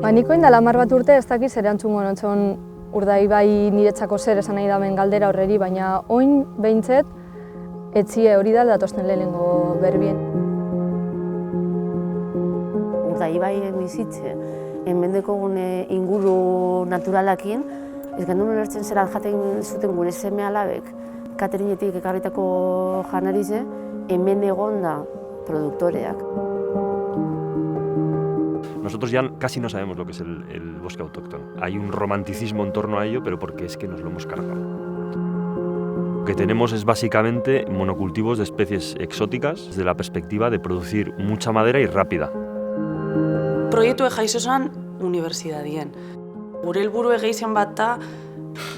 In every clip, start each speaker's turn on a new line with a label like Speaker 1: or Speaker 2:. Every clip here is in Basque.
Speaker 1: Nik orain dela 10 bat urte ez dakiz erantzungo nontzon Urdaibai niretzako zer esan nahi daben galdera horreri, baina orain behintzet etzie hori da datosten lehenengo berbien.
Speaker 2: Urdaibai bizitze, hemeneko gune inguru naturalakin, ez genuen ulertzen zera jaten zuten gure seme alabek, Katerinetik ekarritako janarize, hemen egon da produktoreak.
Speaker 3: Nosotros ya casi no sabemos lo que es el bosque autóctono. Hay un romanticismo en torno a ello, pero porque es que nos lo hemos cargado. Lo que tenemos es básicamente monocultivos de especies exóticas desde la perspectiva de producir mucha madera y rápida.
Speaker 4: Proiektuek jaiso zen unibertsitatien. Gure helburu egeizen bat da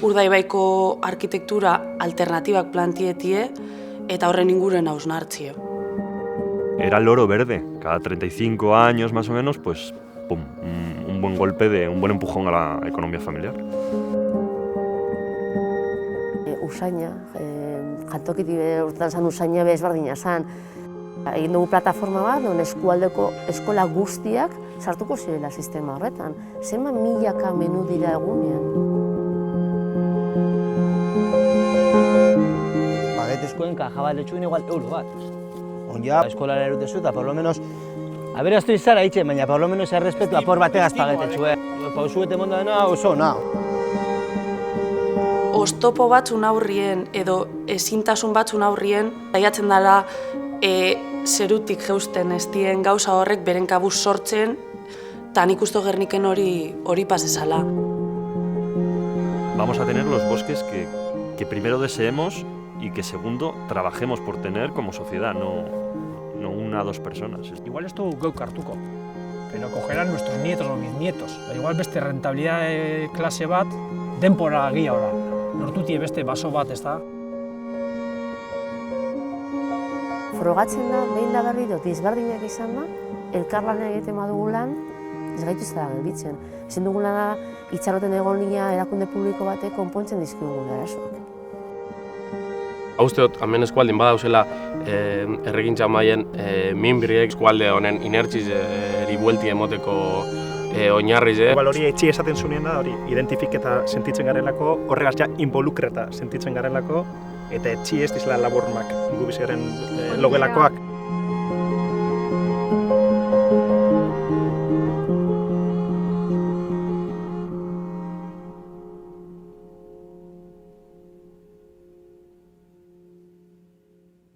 Speaker 4: Urdaibaiko arkitektura alternatibak plantietie eta horren inguruen hausnartzio.
Speaker 3: Era el oro verde. Cada 35 años más o menos, pues pum, un buen golpe, un buen empujón a la economía familiar.
Speaker 2: Usaina, jantokitik urtetan zen usaina bezberdina zen. Egin dugu plataforma bat, non eskualdeko eskola guztiak sartuko zirela sistema horretan. Zenbat milaka menu dira egunean.
Speaker 5: Bagetezkoen kaja bat letxuen igual euro bat. Onja, eskolara erutezu eta por lo menos aberaztu izara itxe, baina por lo menos errespetu apor bategaz pagetetxue. Pausuete monda dena oso, na.
Speaker 4: Oztopo batzun aurrien edo ezintasun batzun aurrien saiatzen dela zerutik jeusten ez dien gauza horrek beren kabuz sortzen eta nik uste Gerniken hori pasezala.
Speaker 3: Vamos a tener los bosques que primero deseemos y que segundo trabajemos por tener como sociedad, no una o dos personas.
Speaker 6: Igual esto geuk hartuko, pero cogerán nuestros nietos o bisnietos. Igual beste rentabilidad klase bat denpora gia ora. Lortutie beste baso bat, ez da?
Speaker 2: Frogatzen da, behin da berriro, dizberdinak izan da, elkarlana egiten badugu lan, ez gaitu ez da gelditzen. Ezin duguna da, itxaroten egonia erakunde publiko batek konpontzen dizkigula erasoak.
Speaker 7: Uste dut, hemen eskualdin badauzela erregintza maien minbirriek eskualde honen inertzizeri buelti emoteko oinarriz.
Speaker 8: Hori etxi esaten zunien da, hori identifiketa sentitzen garelako, horregaz ja involukreta sentitzen garelako, eta etxi ez dizela labormak gu bizaren logelakoak.